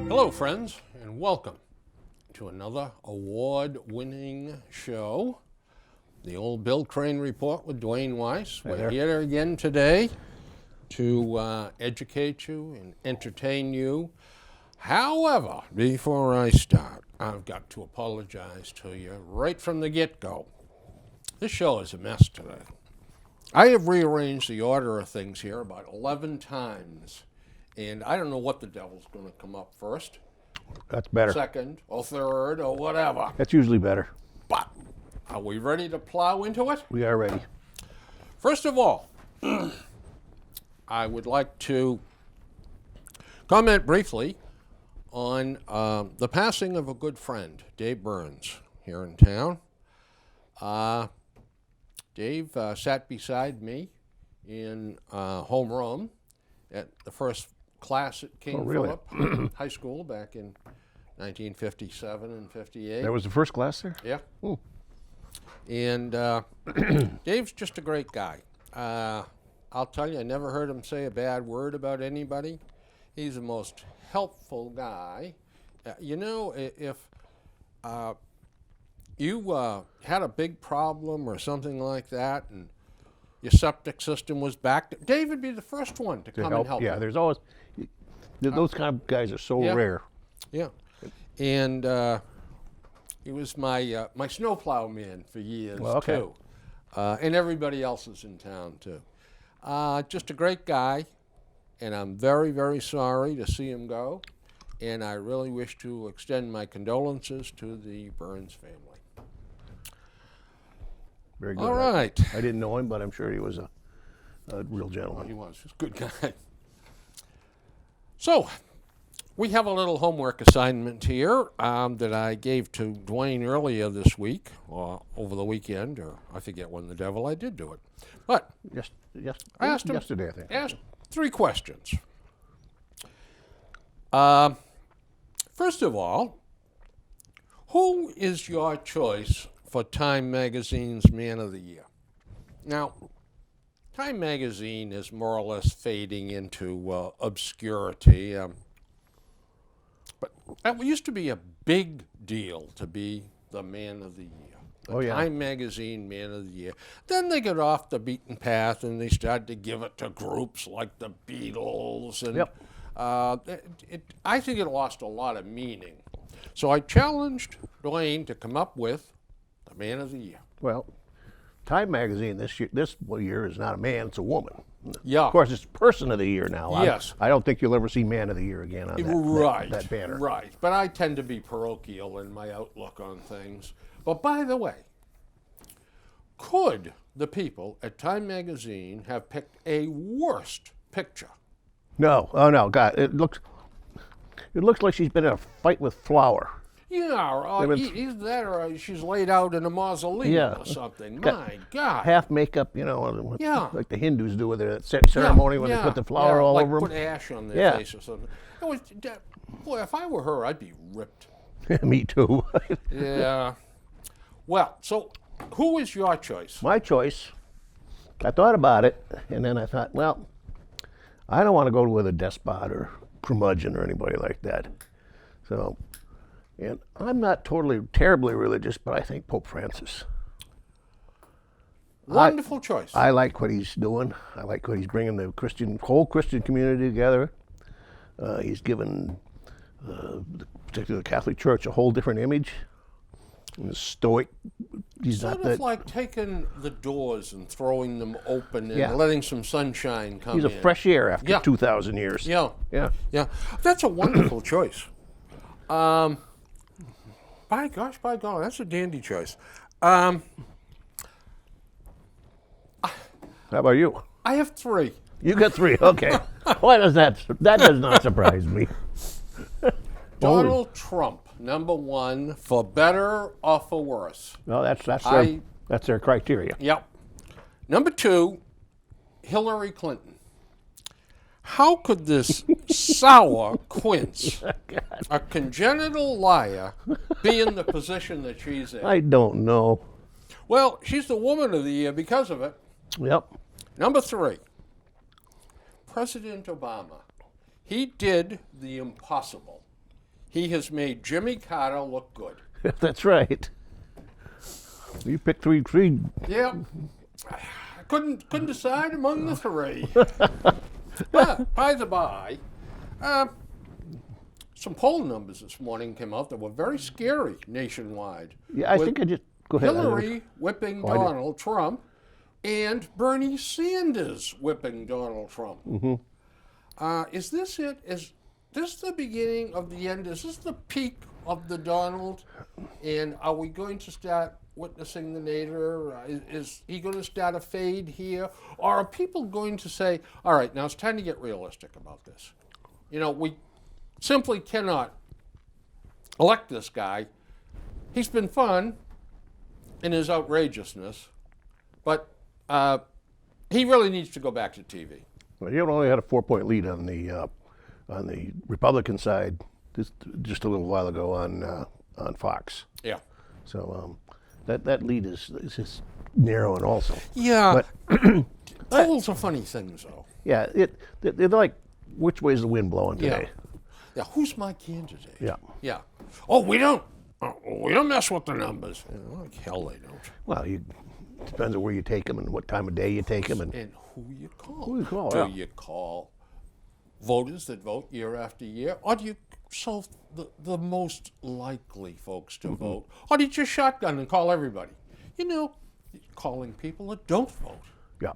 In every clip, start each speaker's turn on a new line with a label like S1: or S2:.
S1: Hello, friends, and welcome to another award-winning show, the Old Bill Crane Report with Duane Weiss. We're here again today to educate you and entertain you. However, before I start, I've got to apologize to you right from the get-go. This show is a mess today. I have rearranged the order of things here about 11 times. And I don't know what the devil's going to come up first.
S2: That's better.
S1: Second or third or whatever.
S2: That's usually better.
S1: But are we ready to plow into it?
S2: We are ready.
S1: First of all, I would like to comment briefly on the passing of a good friend, Dave Burns, here in town. Dave sat beside me in homeroom at the first class at King Philip High School back in 1957 and 58.
S2: That was the first class there?
S1: Yeah.
S2: Ooh.
S1: And Dave's just a great guy. I'll tell you, I never heard him say a bad word about anybody. He's the most helpful guy. You know, if you had a big problem or something like that and your septic system was back, Dave would be the first one to come and help.
S2: Yeah, there's always, those kind of guys are so rare.
S1: Yeah. And he was my my snowplow man for years, too. And everybody else is in town, too. Just a great guy, and I'm very, very sorry to see him go. And I really wish to extend my condolences to the Burns family.
S2: Very good.
S1: All right.
S2: I didn't know him, but I'm sure he was a real gentleman.
S1: He was a good guy. So, we have a little homework assignment here that I gave to Duane earlier this week, or over the weekend, or I forget when the devil I did do it. But
S2: I asked him yesterday, I think.
S1: Asked 3 questions. First of all, who is your choice for Time Magazine's Man of the Year? Now, Time Magazine is more or less fading into obscurity. But it used to be a big deal to be the Man of the Year. Time Magazine Man of the Year. Then they got off the beaten path and they started to give it to groups like the Beatles. And I think it lost a lot of meaning. So I challenged Duane to come up with the Man of the Year.
S2: Well, Time Magazine this year is not a man, it's a woman.
S1: Yeah.
S2: Of course, it's Person of the Year now.
S1: Yes.
S2: I don't think you'll ever see Man of the Year again on that banner.
S1: Right. But I tend to be parochial in my outlook on things. But by the way, could the people at Time Magazine have picked a worst picture?
S2: No. Oh, no. God, it looks like she's been in a fight with flour.
S1: Yeah, either that or she's laid out in a mausoleum or something. My God.
S2: Half makeup, like the Hindus do with their ceremony when they put the flour all over them.
S1: Put ash on their face or something. Boy, if I were her, I'd be ripped.
S2: Me too.
S1: Yeah. Well, so who is your choice?
S2: My choice, I thought about it, and then I thought, well, I don't want to go with a despot or curmudgeon or anybody like that. So... And I'm not terribly religious, but I think Pope Francis.
S1: Wonderful choice.
S2: I like what he's doing. I like what he's bringing the whole Christian community together. He's given, particularly the Catholic Church, a whole different image. And stoic. He's
S1: sort
S2: not
S1: of like taking the doors and throwing them open and letting some sunshine come in.
S2: He's a fresh air after 2,000 years.
S1: Yeah. That's a wonderful choice. By God, that's a dandy choice.
S2: How about you?
S1: I have 3.
S2: You got 3, okay. Why does that does not surprise me.
S1: Donald Trump, number one, for better or for worse.
S2: Well, that's their criteria.
S1: Yep. Number two, Hillary Clinton. How could this sour quince, a congenital liar, be in the position that she's in?
S2: I don't know.
S1: Well, she's the woman of the year because of it.
S2: Yep.
S1: Number three, President Obama. He did the impossible. He has made Jimmy Carter look good.
S2: That's right. You picked three.
S1: Yep. I couldn't decide among the three. But, by the by, some poll numbers this morning came out that were very scary nationwide.
S2: Yeah, I think I just go ahead.
S1: Hillary whipping
S2: I did.
S1: Donald Trump and Bernie Sanders whipping Donald Trump. Is this it? Is this the beginning of the end? Is this the peak of the Donald? And are we going to start witnessing the nadir? Is he going to start a fade here? Or are people going to say, all right, now it's time to get realistic about this? You know, we simply cannot elect this guy. He's been fun in his outrageousness, but he really needs to go back to TV.
S2: Well, you only had a 4-point lead on the Republican side just a little while ago on Fox.
S1: Yeah.
S2: So that lead is just narrowing also.
S1: Yeah.
S2: But
S1: polls are funny things, though.
S2: yeah, they're like, which way's the wind blowing today?
S1: Yeah. Who's my candidate?
S2: Yeah.
S1: Yeah. Oh, we don't mess with the numbers. Like hell, they don't.
S2: Well, depends on where you take them and what time of day you take them, and
S1: who you call.
S2: Who you call,
S1: Do
S2: yeah.
S1: you call voters that vote year after year, or do you select the most likely folks to vote, or do you just shotgun and call everybody? You know, calling people that don't vote.
S2: yeah.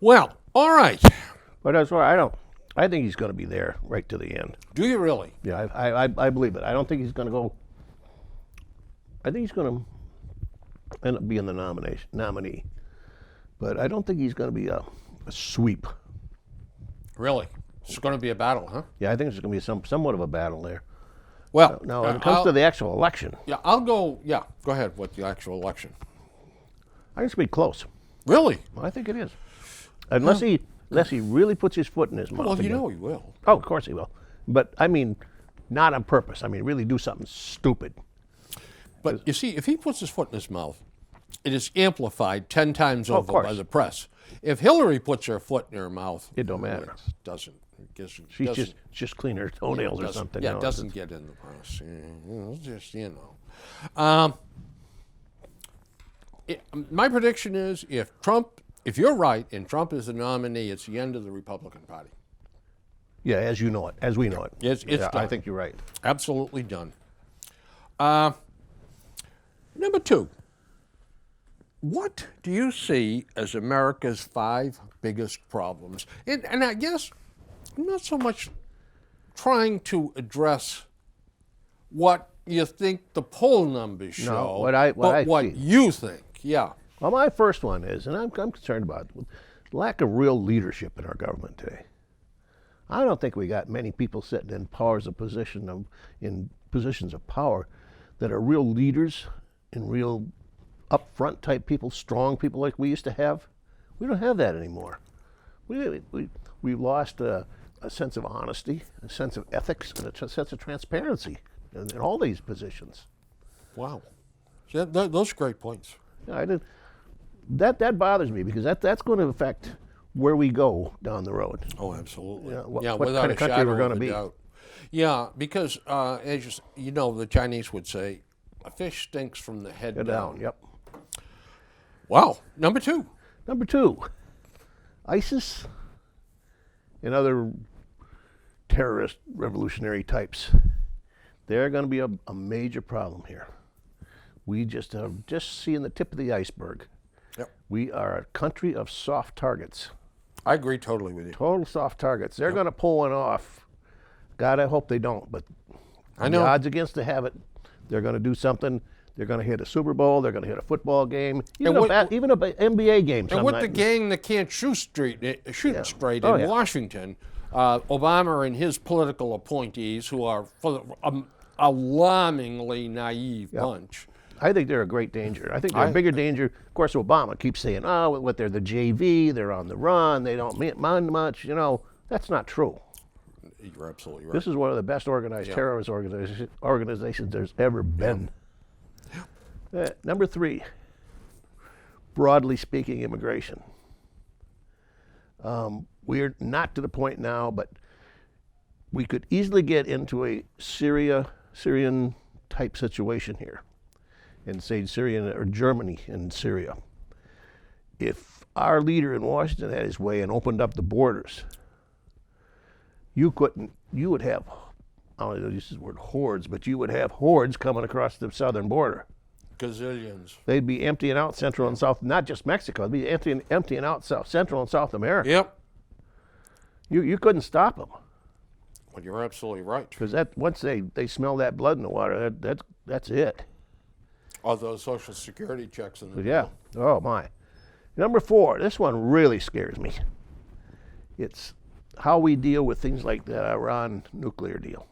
S1: Well, all right.
S2: But that's why I think he's going to be there right to the end.
S1: Do you really?
S2: Yeah, I believe it. I don't think he's going to go. I think he's going to end up being the nominee, but I don't think he's going to be a sweep.
S1: Really? It's going to be a battle, huh?
S2: Yeah, I think there's going to be somewhat of a battle there.
S1: Well,
S2: Now, when it comes to the actual election,
S1: yeah, I'll go. Yeah, go ahead with the actual election.
S2: I think it's going to be close.
S1: Really?
S2: I think it is, unless he really puts his foot in his mouth.
S1: Well, you
S2: again.
S1: know he will.
S2: Oh, of course he will. But I mean, not on purpose. I mean, really do something stupid.
S1: But you see, if he puts his foot in his mouth, it is amplified 10 times over
S2: course.
S1: by the press. If Hillary puts her foot in her mouth,
S2: It don't matter.
S1: It doesn't.
S2: She's just clean her toenails or something.
S1: Yeah,
S2: you
S1: it
S2: know,
S1: doesn't get in the press. It's just, my prediction is if you're right and Trump is the nominee, it's the end of the Republican Party.
S2: Yeah, as you know it, as we know it.
S1: It's
S2: yeah,
S1: done.
S2: I think you're right.
S1: Absolutely done. Number two, what do you see as America's 5 biggest problems? And I guess I'm not so much trying to address what you think the poll numbers show, what
S2: see.
S1: you think. Yeah.
S2: Well, my first one is, and I'm concerned about lack of real leadership in our government today. I don't think we got many people sitting in positions of power that are real leaders and real upfront type people, strong people like we used to have. We don't have that anymore. We lost a sense of honesty, a sense of ethics, and a sense of transparency in all these positions.
S1: Wow. Those are great points.
S2: Yeah, that bothers me because that's going to affect where we go down the road.
S1: Oh, absolutely.
S2: What
S1: without
S2: kind
S1: a
S2: of country
S1: shadow
S2: we're going
S1: of
S2: to
S1: a
S2: be.
S1: doubt. Yeah, because as you know, the Chinese would say, a fish stinks from the head down.
S2: Yep.
S1: Wow. Number two.
S2: Number two, ISIS and other terrorist revolutionary types. They're going to be a major problem here. We just seeing the tip of the iceberg.
S1: Yep.
S2: We are a country of soft targets.
S1: I agree totally with you.
S2: Total soft targets. They're going to pull one off. God, I hope they don't. But
S1: I know.
S2: the odds against to have it, they're going to do something. They're going to hit a Super Bowl. They're going to hit a football game, even an NBA game.
S1: And with the gang that can't shoot straight in Washington, Obama and his political appointees, who are alarmingly naive bunch.
S2: I think they're a great danger. I think they're a bigger danger. Of course, Obama keeps saying, oh, what they're the JV, they're on the run, they don't mind much. You know, that's not true.
S1: You're absolutely right.
S2: This is one of the best organized terrorist organizations there's ever been. Number 3, broadly speaking, immigration. We're not to the point now, but we could easily get into a Syrian type situation here, and say Syrian or Germany in Syria. If our leader in Washington had his way and opened up the borders, you would have, I don't know, use the word hordes, but you would have hordes coming across the southern border.
S1: Gazillions.
S2: They'd be emptying out Central and South, not just Mexico, they'd be emptying out Central and South America.
S1: Yep.
S2: You couldn't stop them.
S1: Well, you're absolutely right.
S2: Because once they smell that blood in the water, that's it.
S1: All those Social Security checks in the
S2: Yeah. Oh my. Number 4, this one really scares me. It's how we deal with things like that Iran nuclear deal.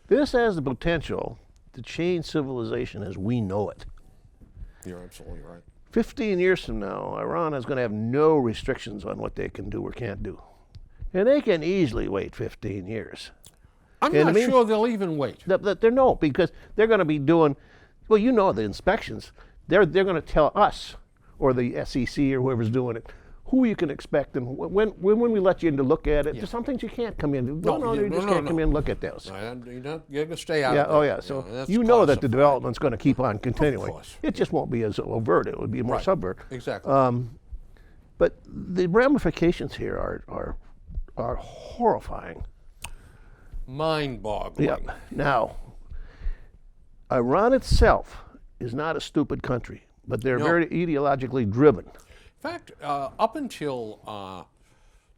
S2: This has the potential to change civilization as we know it.
S1: You're absolutely right.
S2: 15 years from now, Iran is going to have no restrictions on what they can do or can't do. And they can easily wait 15 years.
S1: I'm not sure they'll even wait.
S2: No, because they're going to be doing, well, you know, the inspections. They're going to tell us, or the SEC or whoever's doing it, who you can expect and when we let you in to look at it. There's some things you can't come in. You just can't come in and look at those.
S1: You're going to stay out
S2: Yeah,
S1: of there.
S2: oh yeah. So you know that the development's going to keep on continuing.
S1: Of course.
S2: It just won't be as overt. It would be more subvert.
S1: Exactly.
S2: But the ramifications here are horrifying.
S1: Mind-boggling.
S2: Yeah. Now, Iran itself is not a stupid country, but they're very ideologically driven.
S1: In fact, up until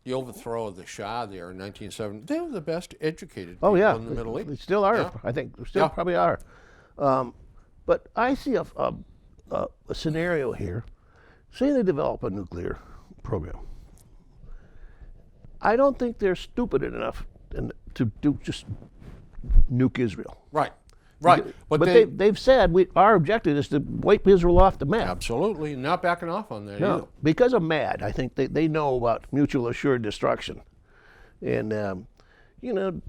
S1: the overthrow of the Shah there in 1970, they were the best educated people in the Middle East.
S2: They still are.
S1: Yeah.
S2: I think they still probably are. But I see a scenario here. Say they develop a nuclear program. I don't think they're stupid enough to just nuke Israel.
S1: Right.
S2: But they've said our objective is to wipe Israel off the map.
S1: Absolutely. Not backing off on that either.
S2: Because of MAD, I think they know about mutual assured destruction. And, you know,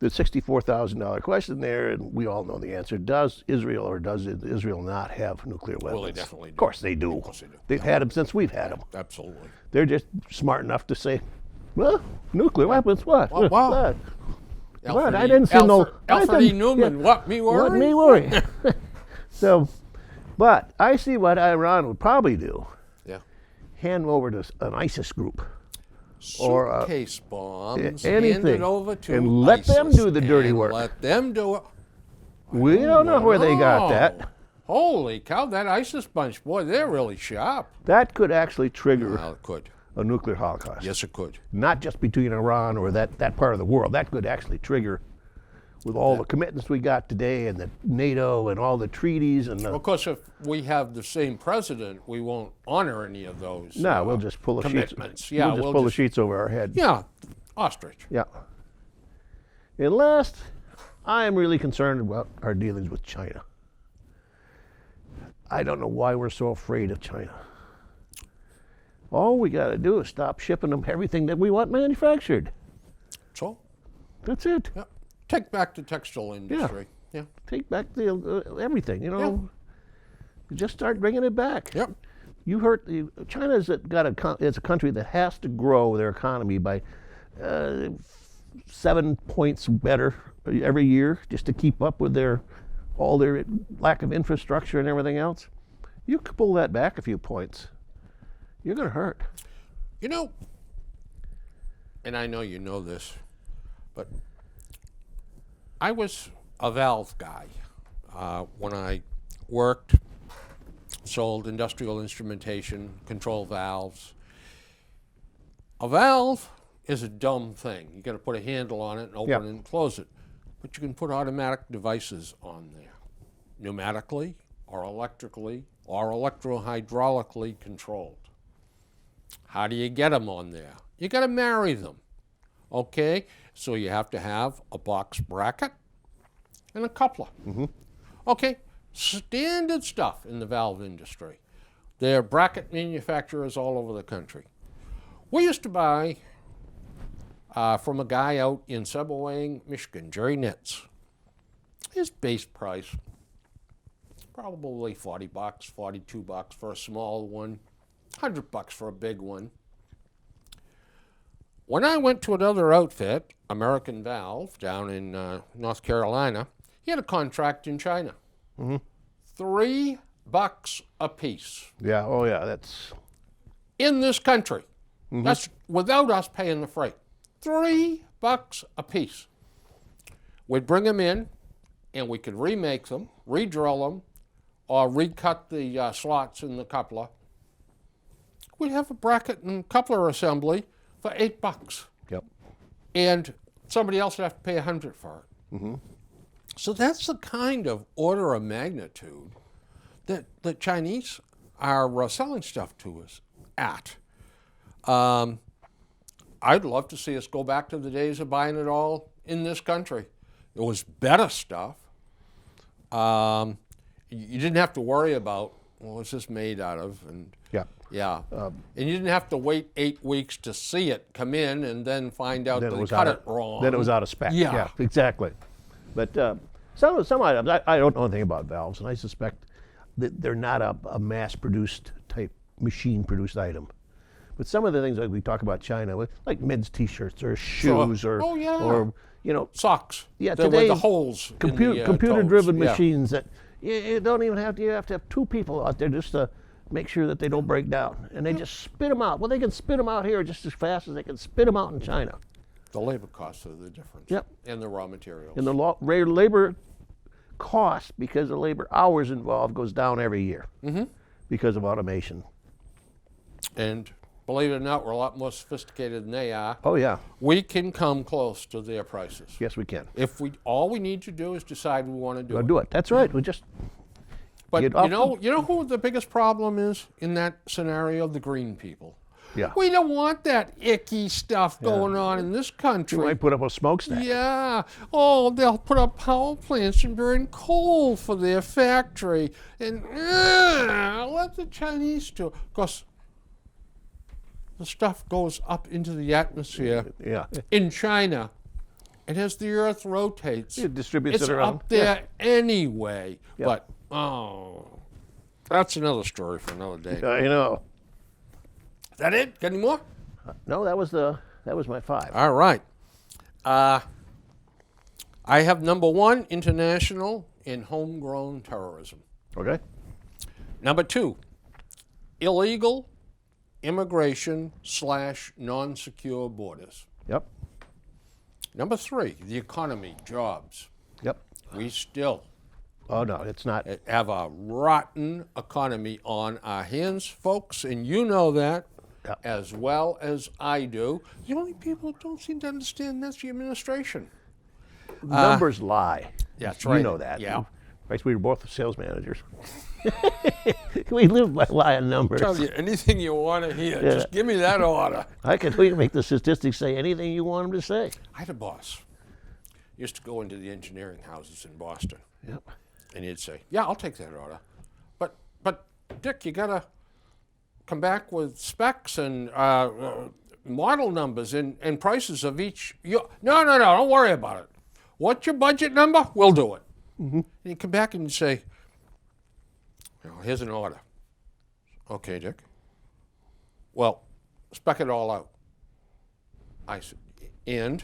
S2: the $64,000 question there, and we all know the answer. Does Israel or does Israel not have nuclear weapons?
S1: Well, they definitely do.
S2: Of course they do.
S1: Of course they do.
S2: They've had them since we've had them.
S1: Absolutely.
S2: They're just smart enough to say, well, nuclear weapons, what?
S1: Wow.
S2: What?
S1: Alfred
S2: I didn't see
S1: Alfred E. Newman, what, me worry?
S2: What, me worry? So, but I see what Iran would probably do.
S1: Yeah.
S2: Hand over to an ISIS group.
S1: Suitcase bombs,
S2: anything,
S1: hand it over to
S2: and let
S1: ISIS
S2: them do the dirty
S1: and
S2: work.
S1: Let them do it.
S2: We don't know where they got that.
S1: Holy cow, that ISIS bunch, boy, they're really sharp.
S2: That could actually trigger
S1: Well, it could.
S2: a nuclear holocaust.
S1: Yes, it could.
S2: Not just between Iran or that part of the world. That could actually trigger, with all the commitments we got today and the NATO and all the treaties and the,
S1: Of course, if we have the same president, we won't honor any of those
S2: no, we'll just pull the
S1: commitments.
S2: sheets.
S1: Yeah,
S2: we'll just pull the sheets over our head.
S1: Yeah, ostrich.
S2: Yeah. And last, I am really concerned about our dealings with China. I don't know why we're so afraid of China. All we got to do is stop shipping them everything that we want manufactured.
S1: So,
S2: That's it.
S1: yeah. Take back the textile industry. Yeah.
S2: Take back the everything. You know, just start bringing it back.
S1: Yep.
S2: You heard China's it's a country that has to grow their economy by 7 points better every year just to keep up with all their lack of infrastructure and everything else. You could pull that back a few points. You're going to hurt.
S1: You know, and I know you know this, but I was a valve guy when I worked, sold industrial instrumentation, control valves. A valve is a dumb thing. You got to put a handle on it and open it and close it. But you can put automatic devices on there, pneumatically or electrically or electrohydraulically controlled. How do you get them on there? You got to marry them. Okay, so you have to have a box bracket and a coupler. Okay, standard stuff in the valve industry. There are bracket manufacturers all over the country. We used to buy from a guy out in Subwaying, Michigan, Jerry Nitz. His base price, probably $40, $42 for a small one, $100 for a big one. When I went to another outfit, American Valve, down in North Carolina, he had a contract in China. $3 a piece.
S2: Yeah. Oh, yeah. That's
S1: In this country. That's without us paying the freight. $3 a piece. We'd bring them in, and we could remake them, re-drill them, or recut the slots in the coupler. We'd have a bracket and coupler assembly for $8.
S2: yep.
S1: And somebody else would have to pay $100 for it. So that's the kind of order of magnitude that the Chinese are selling stuff to us at. I'd love to see us go back to the days of buying it all in this country. It was better stuff. You didn't have to worry about, well, what's this made out of? And
S2: Yeah.
S1: yeah, and you didn't have to wait 8 weeks to see it come in and then find out
S2: Then
S1: that
S2: it
S1: they
S2: was
S1: cut
S2: out
S1: it wrong.
S2: Then it was out of spec.
S1: Yeah.
S2: Exactly. But some items, I don't know anything about valves, and I suspect that they're not a mass-produced type, machine-produced item. But some of the things like we talk about China, like men's T-shirts or shoes or
S1: Oh, yeah.
S2: or you know,
S1: Socks.
S2: Yeah,
S1: with
S2: today,
S1: the holes. in the,
S2: computer-driven
S1: toes. Yeah.
S2: machines that you don't even have to. You have to have 2 people out there just to make sure that they don't break down, and they just spit them out. Well, they can spit them out here just as fast as they can spit them out in China.
S1: The labor costs are the difference.
S2: Yep.
S1: And the raw materials.
S2: And the labor cost, because the labor hours involved, goes down every year because of automation.
S1: And believe it or not, we're a lot more sophisticated than they are.
S2: Oh yeah,
S1: We can come close to their prices.
S2: yes we can.
S1: If all we need to do is decide we want to do
S2: We'll
S1: it.
S2: do it. That's right. We just
S1: But
S2: Get
S1: you
S2: off
S1: know who the biggest problem is in that scenario? The green people.
S2: yeah.
S1: We don't want that icky stuff going on in this country.
S2: We might put up a smokestack.
S1: Yeah. Oh, they'll put up power plants and burn coal for their factory. And let the Chinese do it. Because the stuff goes up into the atmosphere
S2: Yeah.
S1: in China. And as the Earth rotates,
S2: It distributes
S1: it's
S2: it around.
S1: up there anyway.
S2: Yeah.
S1: But, that's another story for another day.
S2: You know.
S1: Is that it? Got any more?
S2: No, that was my 5.
S1: All right. I have number 1, international and homegrown terrorism.
S2: Okay.
S1: Number 2, illegal immigration / non-secure borders.
S2: Yep.
S1: Number 3, the economy, jobs.
S2: Yep.
S1: We still
S2: Oh no, it's not.
S1: have a rotten economy on our hands, folks, and you know that
S2: Yeah.
S1: as well as I do. The only people who don't seem to understand that's the administration.
S2: Numbers lie.
S1: That's
S2: You
S1: right.
S2: know that.
S1: Yeah.
S2: Right, we were both sales managers. We live by lying numbers.
S1: Tell you anything you want to hear.
S2: Yeah.
S1: Just give me that order.
S2: We can make the statistics say anything you want them to say.
S1: I had a boss. Used to go into the engineering houses in Boston,
S2: Yep.
S1: and he'd say, "Yeah, I'll take that order, but Dick, you gotta come back with specs and model numbers and prices of each." No, don't worry about it. What's your budget number? We'll do it. And you come back and you say, "Here's an order." Okay, Dick. Well, spec it all out. I said, and?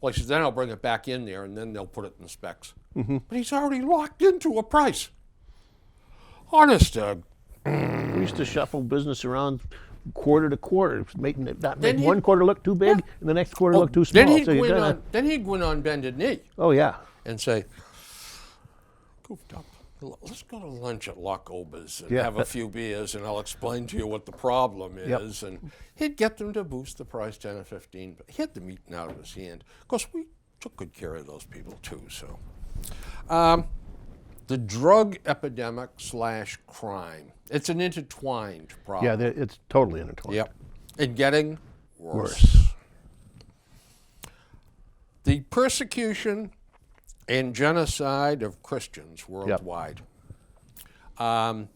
S1: Well, he says, then I'll bring it back in there and then they'll put it in the specs. But he's already locked into a price. Honest,
S2: We used to shuffle business around quarter to quarter, making it not
S1: Then
S2: make
S1: he-
S2: one quarter look too big and the next quarter look too small.
S1: then he'd
S2: So you
S1: go in
S2: gotta-
S1: on, then he'd go in on bended knee
S2: oh yeah.
S1: and say, goofed up. Let's go to lunch at Lock Ober's and
S2: Yeah.
S1: have a few beers, and I'll explain to you what the problem is. And he'd get them to boost the price 10 or 15, but he had them eaten out of his hand. Of course, we took good care of those people too. So, the drug epidemic / crime. It's an intertwined problem.
S2: Yeah, it's totally intertwined.
S1: Yep. And getting worse. the persecution and genocide of Christians worldwide. Our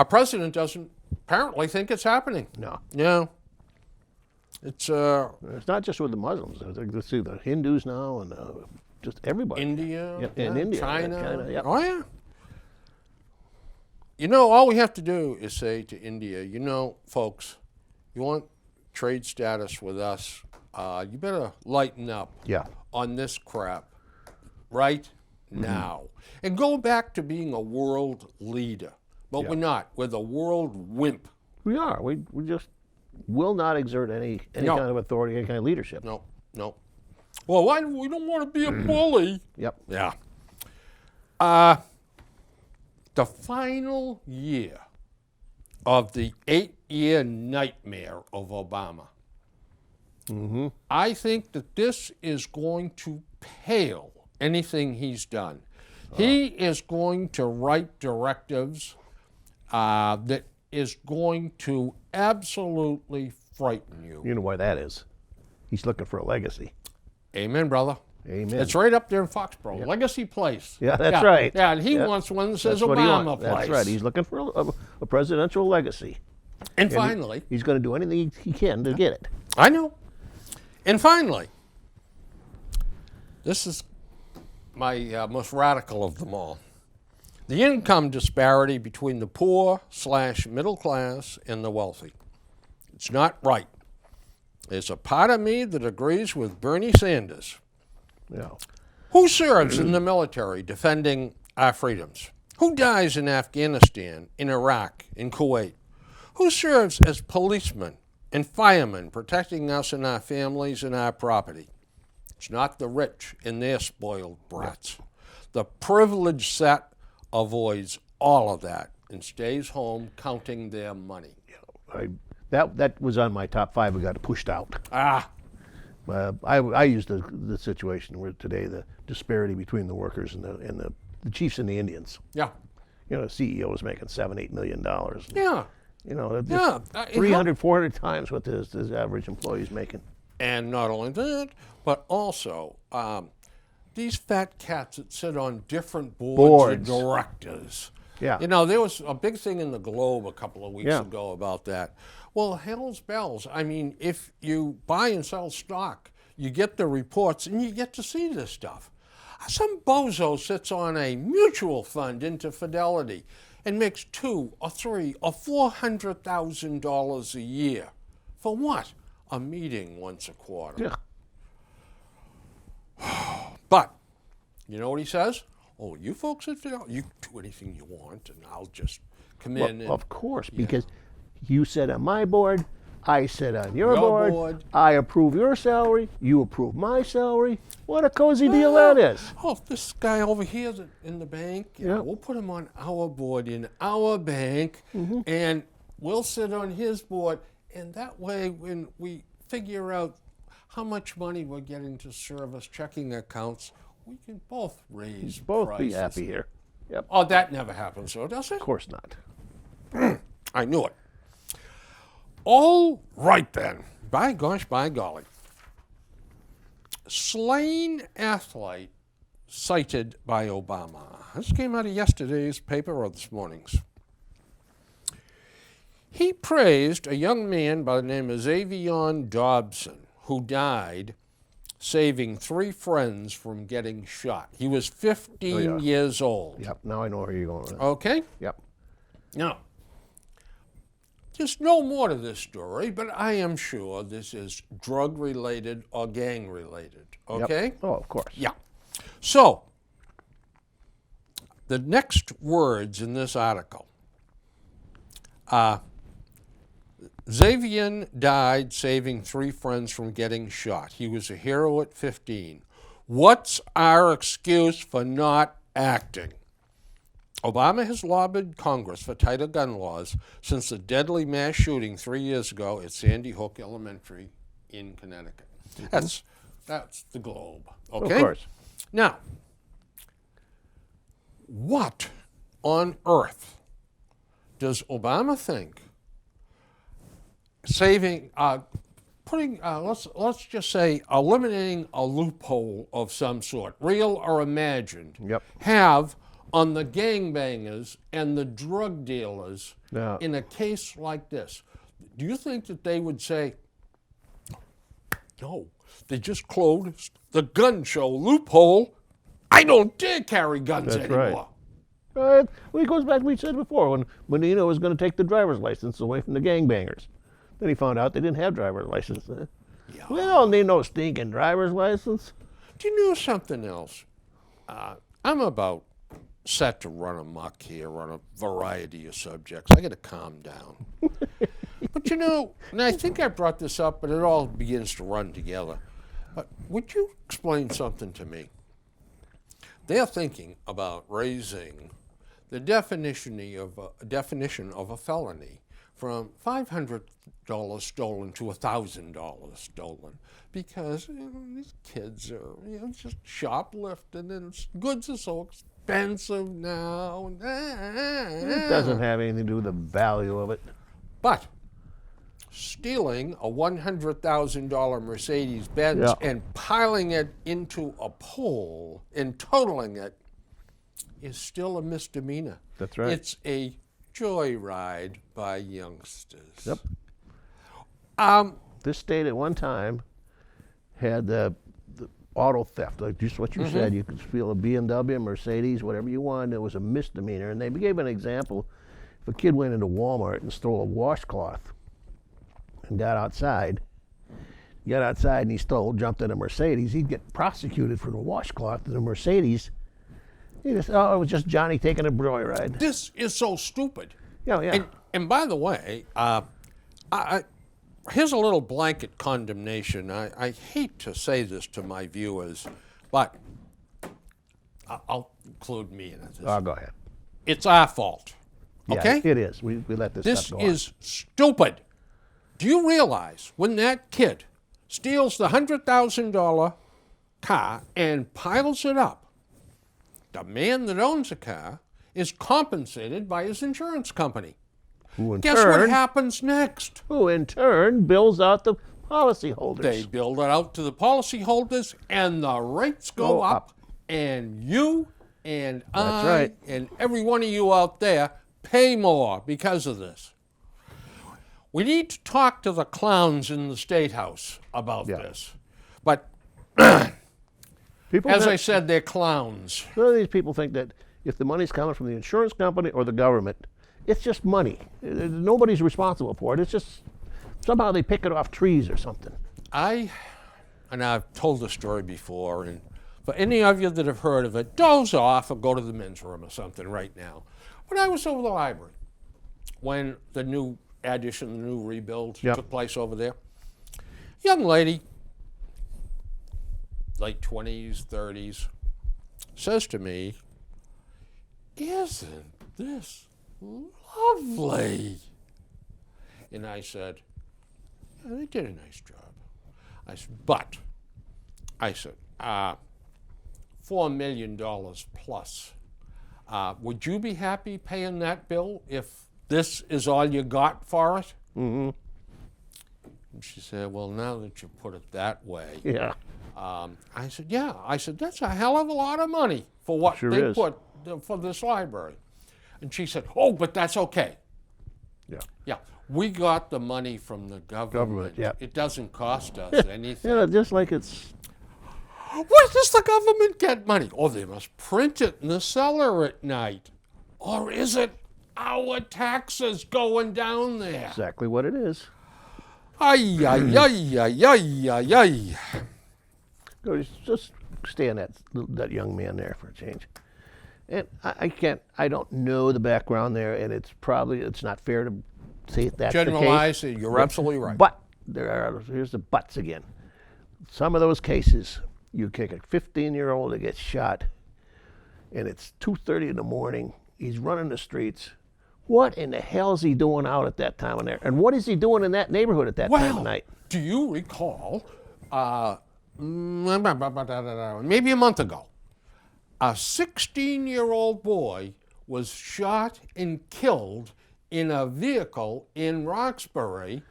S1: president doesn't apparently think it's happening.
S2: No.
S1: No. It's
S2: not just with the Muslims. Let's see, the Hindus now and just everybody.
S1: India,
S2: Yep, and India,
S1: China.
S2: yep.
S1: Oh, yeah. You know, all we have to do is say to India, you know, folks, you want trade status with us, you better lighten up on this crap right now. And go back to being a world leader. But we're not. We're the world wimp.
S2: We are. We just will not exert any kind of authority, any kind of leadership.
S1: No. Well, we don't want to be a bully.
S2: Yep.
S1: Yeah. The final year of the 8-year nightmare of Obama. I think that this is going to pale anything he's done. He is going to write directives that is going to absolutely frighten you.
S2: You know why that is? He's looking for a legacy.
S1: Amen, brother.
S2: Amen.
S1: It's right up there in Foxborough, Legacy Place.
S2: Yeah, that's right.
S1: Yeah, and he wants one that says
S2: That's what he
S1: Obama
S2: wants.
S1: Place.
S2: That's right. He's looking for a presidential legacy.
S1: And finally,
S2: he's going to do anything he can to get it.
S1: I know. And finally, this is my most radical of them all. The income disparity between the poor/middle class and the wealthy. It's not right. There's a part of me that agrees with Bernie Sanders.
S2: Yeah.
S1: Who serves in the military defending our freedoms? Who dies in Afghanistan, in Iraq, in Kuwait? Who serves as policemen and firemen protecting us and our families and our property? It's not the rich and their spoiled brats. The privileged set avoids all of that and stays home counting their money.
S2: That was on my top 5 who got pushed out. I used the situation where today the disparity between the workers and the chiefs and the Indians.
S1: Yeah.
S2: You know, the CEO is making $7-8 million.
S1: Yeah.
S2: You know, 300, 400 times what his average employee is making.
S1: And not only that, but also these fat cats that sit on different boards of directors.
S2: Yeah.
S1: You know, there was a big thing in the Globe a couple of weeks ago about that. Well, hell's bells. I mean, if you buy and sell stock, you get the reports and you get to see this stuff. Some bozo sits on a mutual fund into Fidelity and makes $200,000 or $300,000 or $400,000 a year. For what? A meeting once a quarter.
S2: Yeah.
S1: But, you know what he says? Oh, you folks at Fidelity, you can do anything you want and I'll just come in. And,
S2: of course, because you sit on my board, I sit on your board, I approve your salary, you approve my salary. What a cozy deal that is.
S1: Oh, this guy over here in the bank, we'll put him on our board in our bank, and we'll sit on his board, and that way when we figure out how much money we're getting to service checking accounts, we can both raise prices.
S2: Be happy here. Yep.
S1: Oh, that never happens, so does it?
S2: Of course not.
S1: I knew it. All right then. By gosh, by golly. Slain athlete cited by Obama. This came out of yesterday's paper or this morning's. He praised a young man by the name of Xavier Dobson, who died saving 3 friends from getting shot. He was 15 years old.
S2: Yep, now I know where you're going with that.
S1: Okay?
S2: Yep.
S1: Now, there's no more to this story, but I am sure this is drug-related or gang-related, okay?
S2: Yep. Oh, of course.
S1: Yeah. So, the next words in this article. Xavier died saving 3 friends from getting shot. He was a hero at 15. What's our excuse for not acting? Obama has lobbied Congress for tighter gun laws since the deadly mass shooting 3 years ago at Sandy Hook Elementary in Connecticut. That's the Globe. Okay?
S2: Of course.
S1: Now, what on earth does Obama think saving putting, let's just say, eliminating a loophole of some sort, real or imagined,
S2: Yep.
S1: have on the gangbangers and the drug dealers
S2: Yeah.
S1: in a case like this? Do you think that they would say, no, they just closed the gun show loophole. I don't dare carry guns
S2: That's right.
S1: anymore.
S2: Well, it goes back to what we said before when Menino was going to take the driver's license away from the gangbangers. Then he found out they didn't have driver's license.
S1: Yeah.
S2: We don't need no stinking driver's license.
S1: Do you know something else? I'm about set to run amok here on a variety of subjects. I got to calm down. But you know, and I think I brought this up, but it all begins to run together. But would you explain something to me? They're thinking about raising the definition of a felony from $500 stolen to $1,000 stolen, because these kids are just shoplifting, and goods are so expensive now.
S2: It doesn't have anything to do with the value of it.
S1: But stealing a $100,000 Mercedes-Benz and piling it into a pool and totaling it is still a misdemeanor.
S2: That's right.
S1: It's a joyride by youngsters.
S2: Yep. This state at one time had the auto theft, like just what you said. You could steal a BMW, Mercedes, whatever you wanted. It was a misdemeanor. And they gave an example. If a kid went into Walmart and stole a washcloth and got outside and he jumped in a Mercedes, he'd get prosecuted for the washcloth. The Mercedes, he just, oh, it was just Johnny taking a joyride.
S1: This is so stupid.
S2: Yeah.
S1: And by the way, here's a little blanket condemnation. I hate to say this to my viewers, but I'll include me in it.
S2: Oh, go ahead.
S1: It's our fault.
S2: Yeah,
S1: Okay?
S2: it is. We let this stuff go
S1: This is stupid. Do you realize when that kid steals the $100,000 car and piles it up, the man that owns the car is compensated by his insurance company? Guess what happens next?
S2: Who in turn bills out the policyholders.
S1: They bill it out to the policyholders, and the rates go up, and you and I and every one of you out there pay more because of this. We need to talk to the clowns in the State House about this. But as I said, they're clowns.
S2: None of these people think that if the money's coming from the insurance company or the government, it's just money. Nobody's responsible for it. It's just somehow they pick it off trees or something.
S1: I've told the story before, and for any of you that have heard of it, doze off or go to the men's room or something right now. When I was over the library, when the new addition, the new rebuild took place over there, young lady, late 20s, 30s, says to me, "Isn't this lovely?" And I said, "Yeah, they did a nice job." I said, $4 million plus. Would you be happy paying that bill if this is all you got for it? And she said, "Well, now that you put it that way."
S2: Yeah.
S1: I said, "Yeah." I said, "That's a hell of a lot of money for what they put for this library." And she said, "Oh, but that's okay." Yeah. We got the money from the government. It doesn't cost us anything.
S2: Just like it's...
S1: Where does the government get money? Oh, they must print it in the cellar at night. Or is it our taxes going down there?
S2: Exactly what it is.
S1: Ay, ay, ay, ay, ay, ay, ay.
S2: Just stay on that young man there for a change. And I don't know the background there, and it's not fair to say that's
S1: generalize.
S2: The case.
S1: You're absolutely right.
S2: But here's the buts again. Some of those cases, you kick a 15-year-old that gets shot, and it's 2:30 in the morning. He's running the streets. What in the hell is he doing out at that time of night? And what is he doing in that neighborhood at that time of night?
S1: Do you recall, maybe a month ago, a 16-year-old boy was shot and killed in a vehicle in Roxbury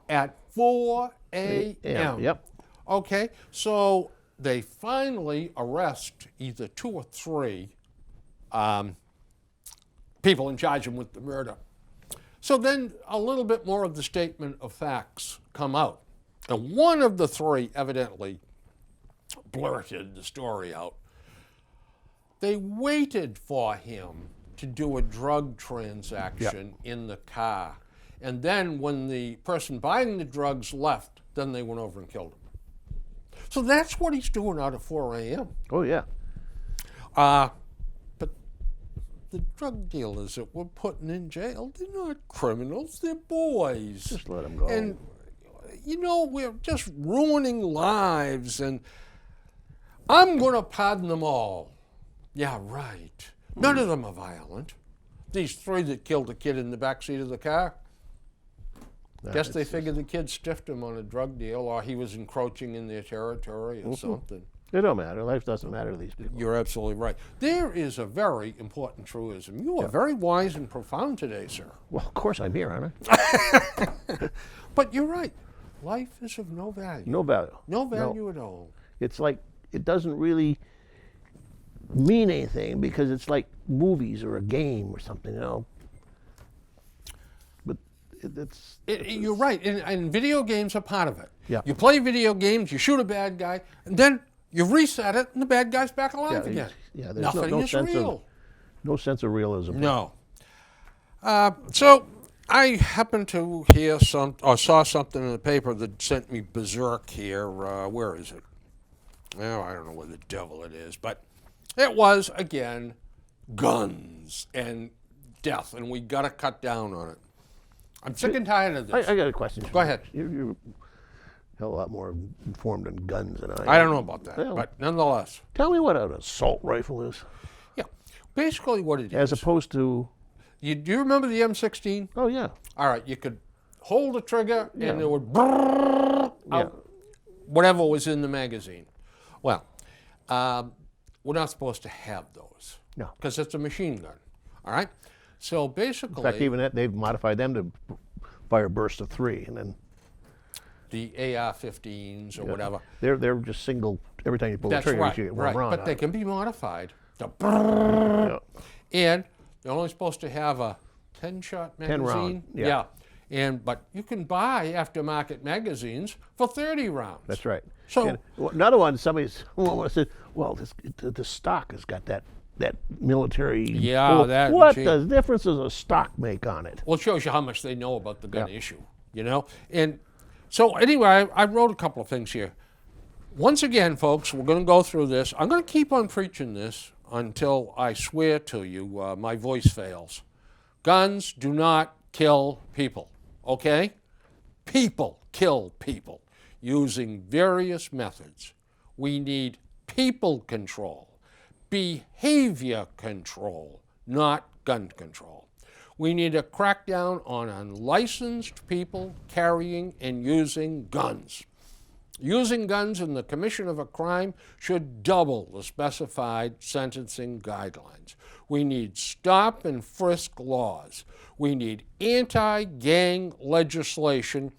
S1: at 4 a.m.
S2: Yep.
S1: Okay, so they finally arrest either 2 or 3 people and charge them with the murder. So then a little bit more of the statement of facts come out. And one of the 3 evidently blurted the story out. They waited for him to do a drug transaction in the car. And then when the person buying the drugs left, then they went over and killed him. So that's what he's doing out at 4 a.m.
S2: Oh, yeah.
S1: But the drug dealers that we're putting in jail, they're not criminals, they're boys.
S2: Just let them go.
S1: And, you know, we're just ruining lives, and I'm going to pardon them all. Yeah, right. None of them are violent. These 3 that killed a kid in the backseat of the car, guess they figured the kid stiffed him on a drug deal, or he was encroaching in their territory or something.
S2: It don't matter. Life doesn't matter to these people.
S1: You're absolutely right. There is a very important truism. You are very wise and profound today, sir.
S2: Well, of course I'm here, aren't I?
S1: But you're right. Life is of no value.
S2: No value.
S1: No value at all.
S2: It's like, it doesn't really mean anything because it's like movies or a game or something, you know. But
S1: You're right. And video games are part of it.
S2: Yeah.
S1: You play video games, you shoot a bad guy, and then you reset it, and the bad guy's back alive again.
S2: Yeah, there's
S1: Nothing
S2: no
S1: is
S2: sense
S1: real.
S2: no sense of realism.
S1: No. So I happened to hear saw something in the paper that sent me berserk here. Where is it? Well, I don't know where the devil it is, but it was, again, guns and death, and we got to cut down on it. I'm sick and tired of this.
S2: I got a question.
S1: Go ahead.
S2: You're a hell of a lot more informed on guns than I am.
S1: I don't know about that,
S2: Well,
S1: but nonetheless.
S2: Tell me what an assault rifle is,
S1: Yeah, basically what it
S2: as
S1: is.
S2: opposed to.
S1: Do you remember the M16?
S2: Oh yeah.
S1: All right, you could hold the trigger
S2: Yeah.
S1: and it would brrrr out whatever was in the magazine. Well, we're not supposed to have those.
S2: No.
S1: Because it's a machine gun. All right? So basically,
S2: In fact, even that they've modified them to fire bursts of 3, and then
S1: the AR-15s or whatever.
S2: they're just single. Every time you pull
S1: That's
S2: the trigger,
S1: right,
S2: you get one
S1: right.
S2: round.
S1: But
S2: out
S1: they
S2: of
S1: can be modified to brrrr,
S2: it.
S1: and you're only supposed to have a 10-shot magazine.
S2: 10 round, yeah.
S1: But you can buy aftermarket magazines for 30 rounds.
S2: That's right.
S1: So
S2: And another one, someone said, "Well, the stock has got that military."
S1: Yeah,
S2: bullet."
S1: that
S2: What
S1: machine.
S2: the difference does a stock make on it?
S1: Well, it shows you how much they know about the gun issue, you know? And so anyway, I wrote a couple of things here. Once again, folks, we're going to go through this. I'm going to keep on preaching this until I swear to you my voice fails. Guns do not kill people, okay? People kill people using various methods. We need people control, behavior control, not gun control. We need a crackdown on unlicensed people carrying and using guns. Using guns in the commission of a crime should double the specified sentencing guidelines. We need stop and frisk laws. We need anti-gang legislation,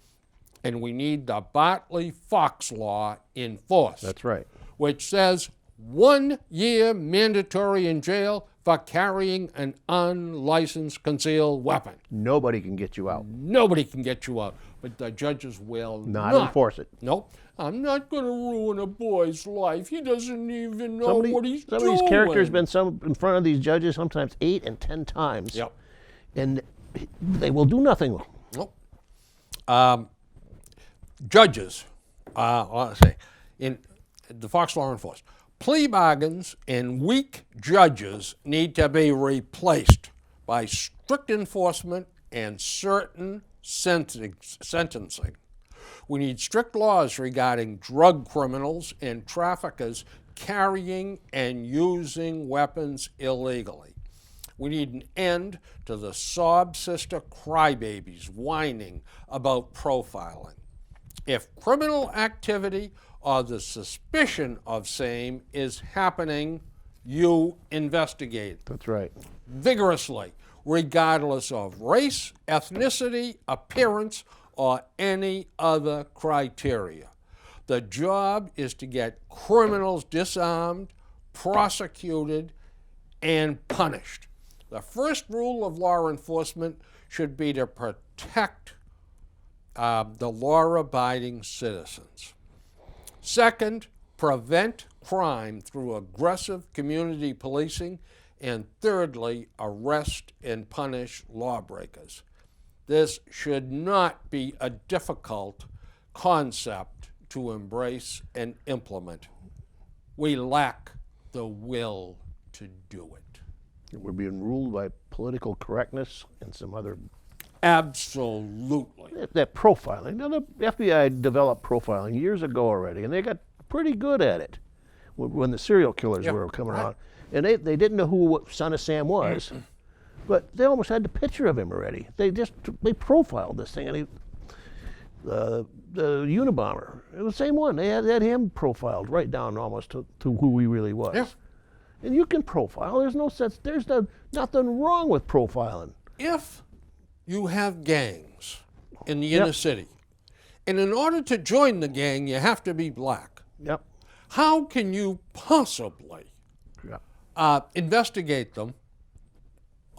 S1: and we need the Bartley-Fox law enforced.
S2: That's right.
S1: Which says 1 year mandatory in jail for carrying an unlicensed concealed weapon.
S2: Nobody can get you out.
S1: Nobody can get you out, but the judges will
S2: Not enforce it.
S1: Nope. I'm not going to ruin a boy's life. He doesn't even know what he's doing.
S2: Some of these characters been in front of these judges sometimes 8 and 10 times.
S1: Yep.
S2: And they will do nothing.
S1: Nope. Judges, let's say, in the Fox law enforced, plea bargains and weak judges need to be replaced by strict enforcement and certain sentencing. We need strict laws regarding drug criminals and traffickers carrying and using weapons illegally. We need an end to the sob sister crybabies whining about profiling. If criminal activity or the suspicion of same is happening, you investigate
S2: That's right.
S1: vigorously, regardless of race, ethnicity, appearance, or any other criteria. The job is to get criminals disarmed, prosecuted, and punished. The first rule of law enforcement should be to protect the law-abiding citizens. Second, prevent crime through aggressive community policing. And thirdly, arrest and punish lawbreakers. This should not be a difficult concept to embrace and implement. We lack the will to do it.
S2: We're being ruled by political correctness and some other.
S1: Absolutely.
S2: That profiling. Now, the FBI developed profiling years ago already, and they got pretty good at it when the serial killers were coming out. And they didn't know who Son of Sam was, but they almost had the picture of him already. They profiled this thing, and the Unabomber, it was the same one. They had him profiled right down almost to who he really was.
S1: Yeah.
S2: And you can profile. There's nothing wrong with profiling.
S1: If you have gangs in the inner city, and in order to join the gang, you have to be black.
S2: Yep.
S1: How can you possibly investigate them?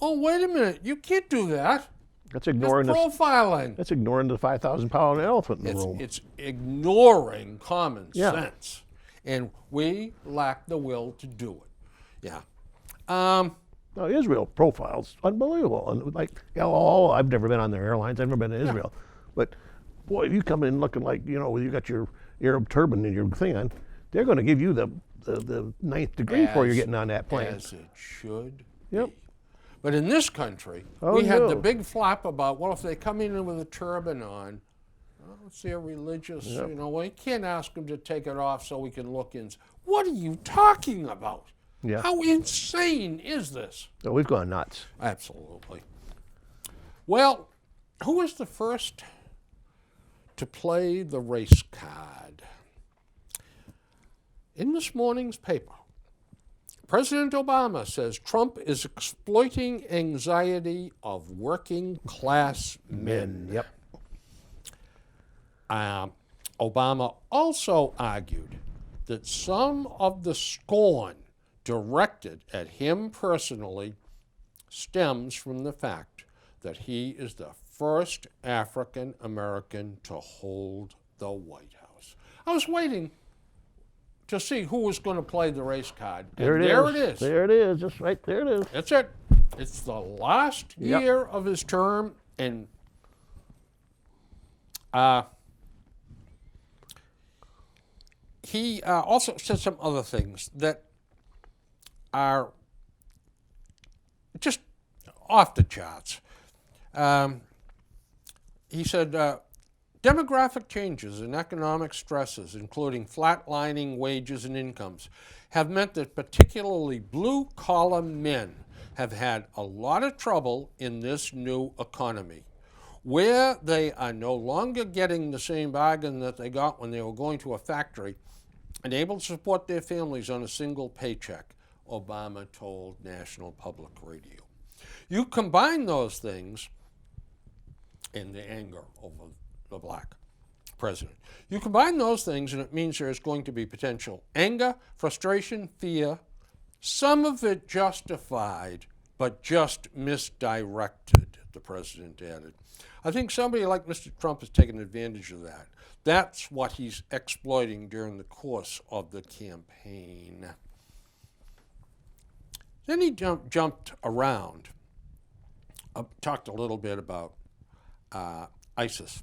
S1: Oh, wait a minute, you can't do that.
S2: That's ignoring
S1: profiling.
S2: That's ignoring the 5,000-pound elephant in the room.
S1: It's ignoring common sense, and we lack the will to do it. Yeah.
S2: No, Israel profiles unbelievable, and I've never been on their airlines. I've never been to Israel, but boy, if you come in looking like you got your Arab turban and your thing on, they're going to give you the ninth degree before you're getting on that plane.
S1: As it should.
S2: Yep.
S1: Be. But in this country, we had the big flap about, well, if they come in with a turban on, well, it's their religious, we can't ask them to take it off so we can look in. What are you talking about?
S2: Yeah.
S1: How insane is this?
S2: So we've gone nuts.
S1: Absolutely. Well, who was the first to play the race card? In this morning's paper, President Obama says Trump is exploiting anxiety of working class men.
S2: Yep.
S1: Obama also argued that some of the scorn directed at him personally stems from the fact that he is the first African American to hold the White House. I was waiting to see who was going to play the race card.
S2: There it is. There it is. Just right there it is.
S1: That's it. It's the last year of his term, and he also said some other things that are just off the charts. He said, demographic changes and economic stresses, including flatlining wages and incomes, have meant that particularly blue-collar men have had a lot of trouble in this new economy, where they are no longer getting the same bargain that they got when they were going to a factory and able to support their families on a single paycheck, Obama told National Public Radio. You combine those things in the anger over the black president. You combine those things and it means there's going to be potential anger, frustration, fear, some of it justified, but just misdirected, the president added. I think somebody like Mr. Trump has taken advantage of that. That's what he's exploiting during the course of the campaign. Then he jumped around, talked a little bit about ISIS.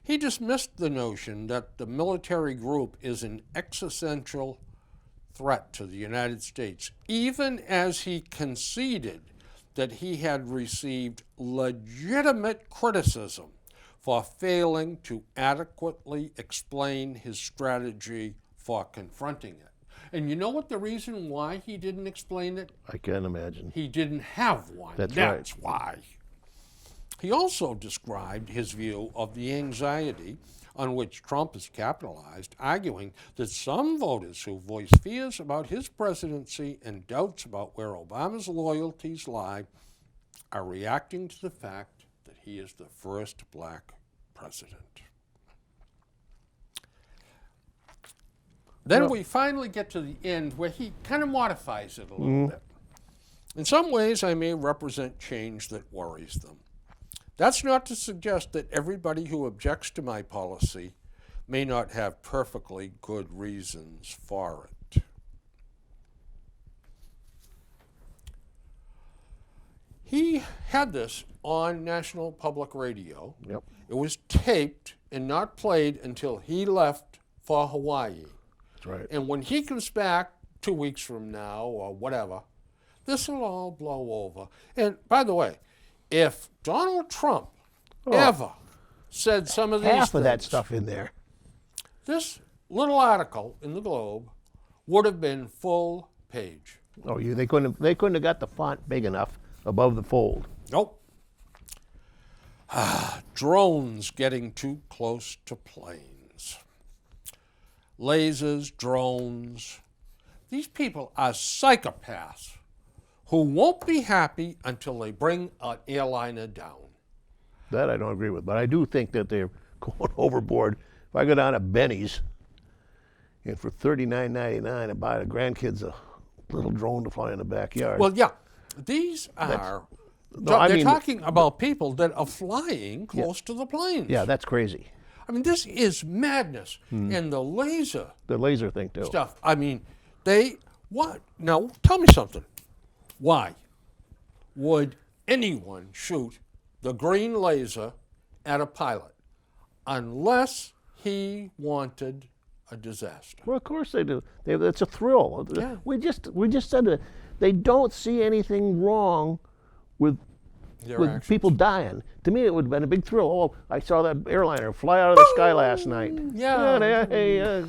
S1: He dismissed the notion that the military group is an existential threat to the United States, even as he conceded that he had received legitimate criticism for failing to adequately explain his strategy for confronting it. And you know what the reason why he didn't explain it?
S2: I can imagine.
S1: He didn't have one. That's why. He also described his view of the anxiety on which Trump has capitalized, arguing that some voters who voice fears about his presidency and doubts about where Obama's loyalties lie are reacting to the fact that he is the first black president. Then
S2: Well-
S1: we finally get to the end where he kind of modifies it a little bit. In some ways, I may represent change that worries them. That's not to suggest that everybody who objects to my policy may not have perfectly good reasons for it. He had this on National Public Radio.
S2: Yep.
S1: It was taped and not played until he left for Hawaii.
S2: That's right.
S1: And when he comes back 2 weeks from now or whatever, this will all blow over. And by the way, if Donald Trump ever said some of these
S2: Half of that
S1: things,
S2: stuff in there.
S1: this little article in the Globe would have been full page.
S2: Oh, they couldn't have got the font big enough above the fold.
S1: Nope. Drones getting too close to planes. Lasers, drones. These people are psychopaths who won't be happy until they bring an airliner down.
S2: That I don't agree with, but I do think that they're going overboard. If I go down to Benny's and for $39.99 I buy the grandkids a little drone to fly in the backyard.
S1: Well, yeah, these are.
S2: I
S1: they're
S2: mean-
S1: talking about people that are flying close to the planes.
S2: yeah, that's crazy.
S1: I mean, this is madness. And the laser
S2: The laser thing too.
S1: stuff. I mean, what? Now, tell me something. Why would anyone shoot the green laser at a pilot unless he wanted a disaster?
S2: Well, of course they do. It's a thrill.
S1: Yeah.
S2: We just said that they don't see anything wrong with
S1: Their
S2: with
S1: actions.
S2: people dying. To me, it would have been a big thrill. Oh, I saw that airliner fly out of the sky last night.
S1: Yeah.
S2: Hey,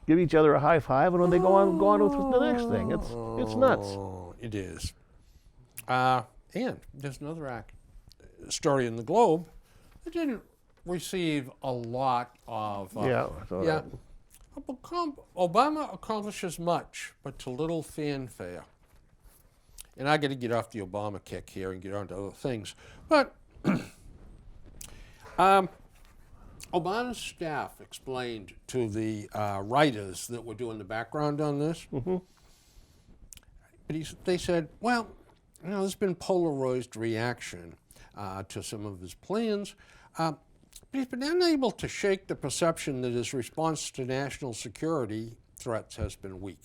S2: give each other a high five, and when they go on with the next thing, it's nuts.
S1: Oh, it is. And there's another story in the Globe that didn't receive a lot of.
S2: Yeah, I saw that.
S1: Obama accomplishes much, but to little fanfare. And I got to get off the Obama kick here and get on to other things. But Obama's staff explained to the writers that were doing the background on this. But they said, well, there's been polarized reaction to some of his plans. But he's been unable to shake the perception that his response to national security threats has been weak.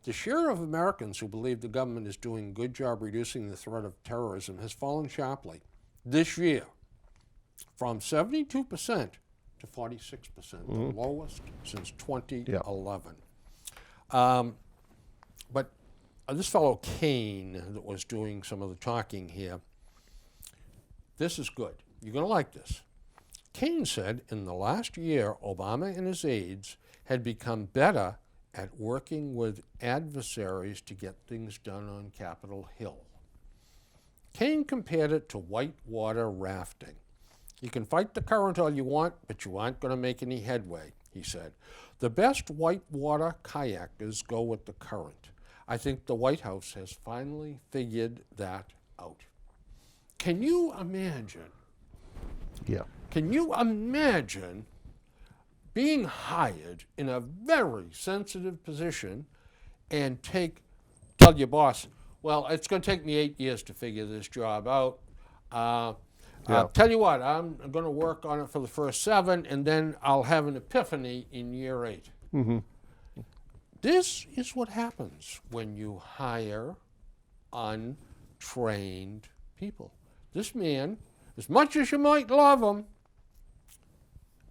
S1: The share of Americans who believe the government is doing a good job reducing the threat of terrorism has fallen sharply this year from 72% to 46%, the lowest since 2011. But this fellow Kane that was doing some of the talking here, this is good. You're going to like this. Kane said in the last year, Obama and his aides had become better at working with adversaries to get things done on Capitol Hill. Kane compared it to whitewater rafting. You can fight the current all you want, but you aren't going to make any headway, he said. The best whitewater kayakers go with the current. I think the White House has finally figured that out. Can you imagine?
S2: Yeah.
S1: Can you imagine being hired in a very sensitive position and tell your boss, well, it's going to take me 8 years to figure this job out. I'll tell you what, I'm going to work on it for the first 7, and then I'll have an epiphany in year 8. This is what happens when you hire untrained people. This man, as much as you might love him,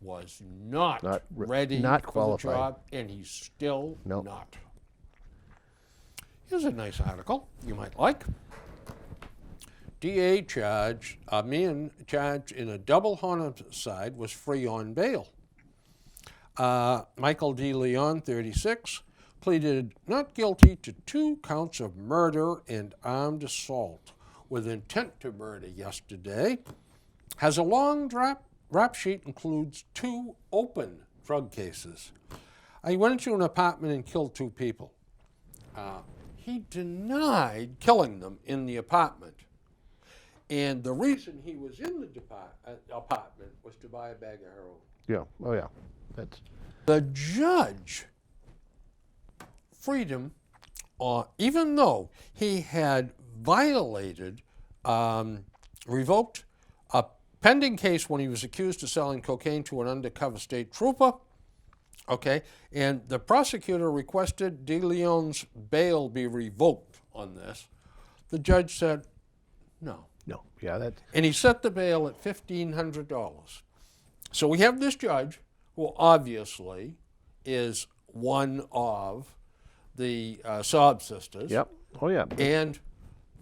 S1: was not ready
S2: not
S1: for
S2: qualified.
S1: the job, and he's still not. Here's a nice article you might like. DA a man charged in a double homicide was free on bail. Michael D. Leon, 36, pleaded not guilty to 2 counts of murder and armed assault with intent to murder yesterday. Has a long rap sheet, includes 2 open drug cases. He went into an apartment and killed 2 people. He denied killing them in the apartment. And the reason he was in the apartment was to buy a bag of heroin.
S2: Yeah. Oh yeah. That's
S1: The judge freed him, even though he had violated, revoked a pending case when he was accused of selling cocaine to an undercover state trooper. Okay, and the prosecutor requested De Leon's bail be revoked on this. The judge said no.
S2: no. Yeah. That's
S1: And he set the bail at $1,500. So we have this judge who obviously is one of the Saab sisters.
S2: yep. Oh yeah.
S1: And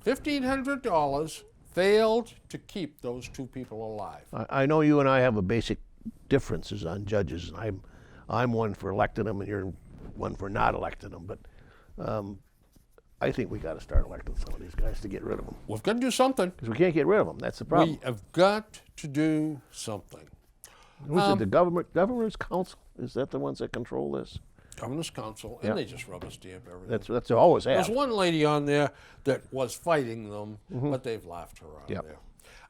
S1: $1,500 failed to keep those two people alive.
S2: I know you and I have a basic differences on judges. I'm one for electing them, and you're one for not electing them. But I think we got to start electing some of these guys to get rid of them,
S1: We've got to do something.
S2: because we can't get rid of them. That's the problem.
S1: We have got to do something.
S2: Who's it? The governor's council? Is that the ones that control this?
S1: Governor's Council, and
S2: Yeah.
S1: they just rubber stamp everything.
S2: That's always
S1: There's
S2: have.
S1: one lady on there that was fighting them, but they've laughed her out
S2: Yep.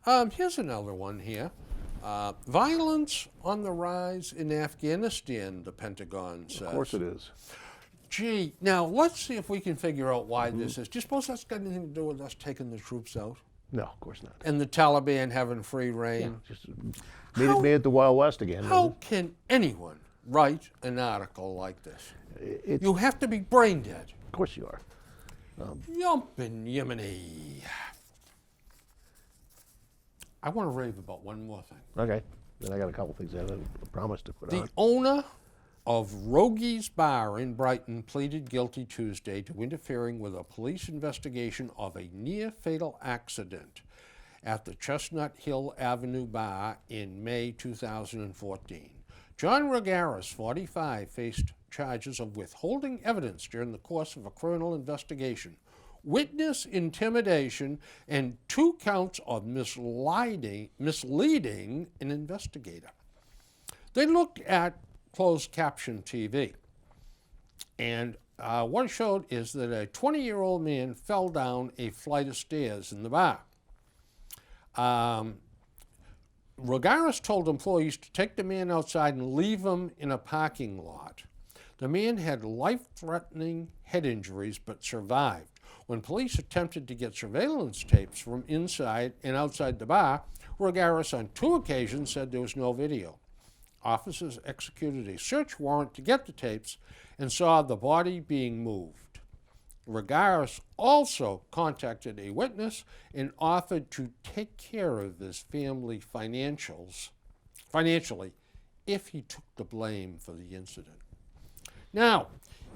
S1: there. Here's another one here. Violence on the rise in Afghanistan, the Pentagon says.
S2: Of course it is.
S1: Gee, now let's see if we can figure out why this is. Do you suppose that's got anything to do with us taking the troops out?
S2: No, of course not.
S1: And the Taliban having free reign?
S2: Just made it the Wild West again.
S1: How can anyone write an article like this?
S2: It's,
S1: You have to be brain dead.
S2: of course you are.
S1: Yumpin' Yemeni. I want to rave about one more thing.
S2: Okay. Then I got a couple things that I promised to put
S1: The
S2: on.
S1: owner of Rogies Bar in Brighton pleaded guilty Tuesday to interfering with a police investigation of a near-fatal accident at the Chestnut Hill Avenue Bar in May 2014. John Regaris, 45, faced charges of withholding evidence during the course of a criminal investigation, witness intimidation, and 2 counts of misleading an investigator. They looked at closed caption TV, and what it showed is that a 20-year-old man fell down a flight of stairs in the bar. Regaris told employees to take the man outside and leave him in a parking lot. The man had life-threatening head injuries but survived. When police attempted to get surveillance tapes from inside and outside the bar, Regaris on 2 occasions said there was no video. Officers executed a search warrant to get the tapes and saw the body being moved. Regaris also contacted a witness and offered to take care of his family financially if he took the blame for the incident. Now,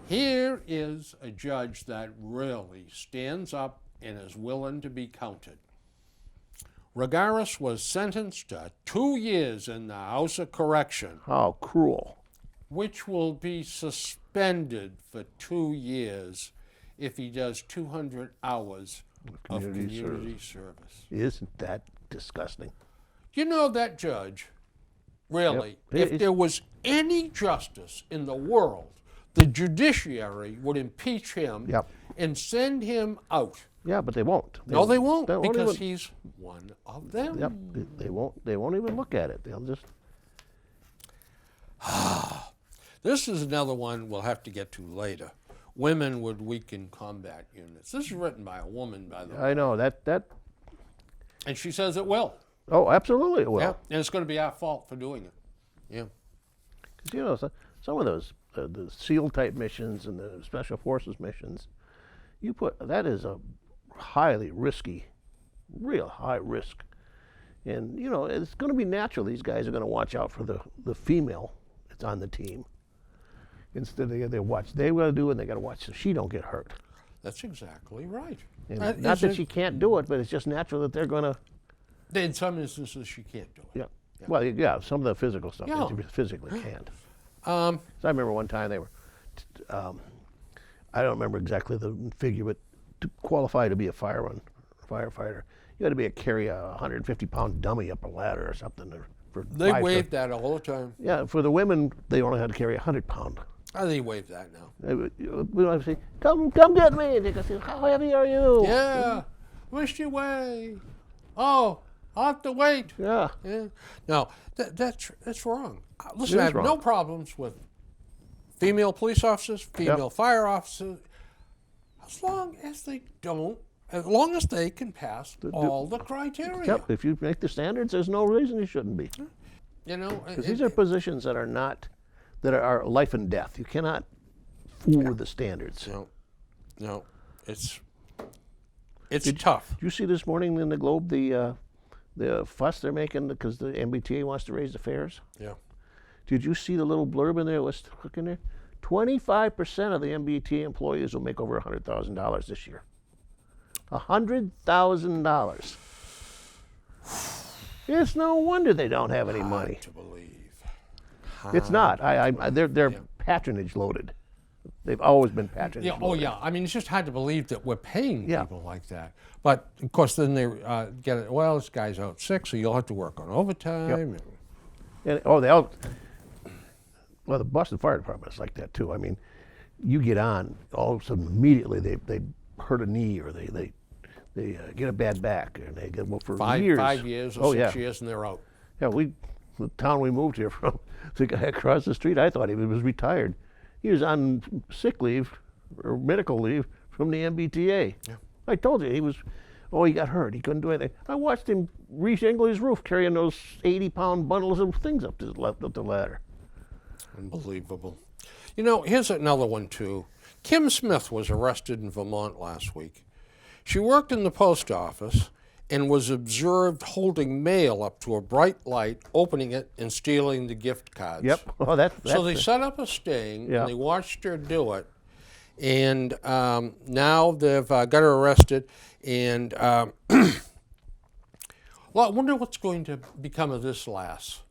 S1: here is a judge that really stands up and is willing to be counted. Regaris was sentenced to 2 years in the House of Correction,
S2: How cruel.
S1: which will be suspended for 2 years if he does 200 hours of community service.
S2: Isn't that disgusting?
S1: You know, that judge, really,
S2: Yep.
S1: if there was any justice in the world, the judiciary would impeach him
S2: Yep.
S1: and send him out.
S2: Yeah, but they won't.
S1: No, they won't,
S2: They won't
S1: because
S2: even-
S1: he's one of them.
S2: Yep. They won't. They won't even look at it. They'll just.
S1: This is another one we'll have to get to later. Women would weaken combat units. This is written by a woman, by the way.
S2: I know that.
S1: And she says it will.
S2: Oh, absolutely it will.
S1: Yeah. And it's going to be our fault for doing it. Yeah.
S2: 'Cause, you know, some of those the SEAL type missions and the Special Forces missions, that is a highly risky, real high risk, and you know it's going to be natural. These guys are going to watch out for the female that's on the team. Instead, they got to do it, and they got to watch so she don't get hurt.
S1: That's exactly right.
S2: And
S1: That
S2: not
S1: is
S2: that
S1: a-
S2: she can't do it, but it's just natural that they're going to.
S1: In some instances, she can't do it.
S2: Yeah. Well, yeah, some of the physical stuff
S1: Yeah.
S2: they physically can't.
S1: Um,
S2: So I remember one time they were, I don't remember exactly the figure, but to qualify to be a firefighter, you had to carry a 150-pound dummy up a ladder or something.
S1: they waive that all the time.
S2: Yeah, for the women, they only had to carry a 100-pound.
S1: They waive that now.
S2: We don't say, come get me. And they go, say, how heavy are you?
S1: Yeah. Wish you way. Oh, I'll have to wait.
S2: Yeah.
S1: Yeah. No, that's wrong. Listen,
S2: It
S1: I
S2: is
S1: have no
S2: wrong.
S1: problems with female police officers, female fire officers, as long as they can pass all the criteria.
S2: Yep. If you make the standards, there's no reason you shouldn't be.
S1: You know,
S2: Because these are positions that are not, that are life and death. You cannot fool with the standards.
S1: no, it's tough.
S2: Did you see this morning in the Globe the fuss they're making because the MBTA wants to raise the fares?
S1: Yeah.
S2: Did you see the little blurb in there? What's the hook in there? 25% of the MBTA employees will make over $100,000 this year. $100,000. It's no wonder they don't have any money.
S1: Hard to believe.
S2: It's not. They're patronage loaded. They've always been patronage
S1: Yeah.
S2: loaded.
S1: Oh, yeah. I mean, it's just hard to believe that we're paying
S2: Yeah.
S1: people like that. But of course, then they get it. Well, this guy's out sick, so you'll have to work on overtime.
S2: And they all. Well, the Boston Fire Department is like that too. I mean, you get on, all of a sudden immediately they hurt a knee or they get a bad back and they get for years.
S1: 5 years or
S2: Oh,
S1: 6
S2: yeah.
S1: years, and they're out.
S2: Yeah, the town we moved here from, the guy across the street, I thought he was retired. He was on sick leave or medical leave from the MBTA.
S1: Yeah.
S2: I told you he got hurt. He couldn't do anything. I watched him re-shingle his roof carrying those 80-pound bundles of things up the ladder.
S1: Unbelievable. You know, here's another one, too. Kim Smith was arrested in Vermont last week. She worked in the post office and was observed holding mail up to a bright light, opening it, and stealing the gift cards.
S2: Yep. Oh, that's
S1: So they set up a sting,
S2: Yeah.
S1: and they watched her do it. And now they've got her arrested. And, well, I wonder what's going to become of this lass.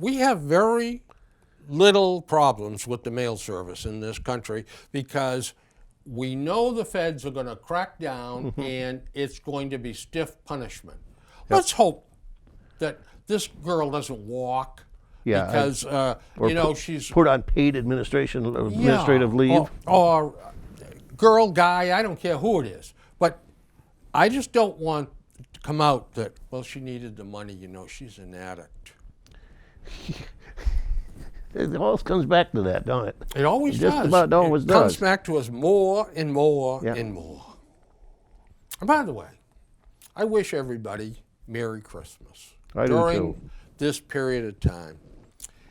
S1: We have very little problems with the mail service in this country because we know the feds are going to crack down and it's going to be stiff punishment. Let's hope that this girl doesn't walk because she's
S2: put on paid administrative leave.
S1: or girl, guy, I don't care who it is, but I just don't want to come out that she needed the money. She's an addict.
S2: It always comes back to that, don't it?
S1: It always
S2: Just
S1: does.
S2: about always
S1: it comes
S2: does.
S1: back to us more and more and more. And by the way, I wish everybody Merry Christmas
S2: I do
S1: during
S2: too.
S1: this period of time.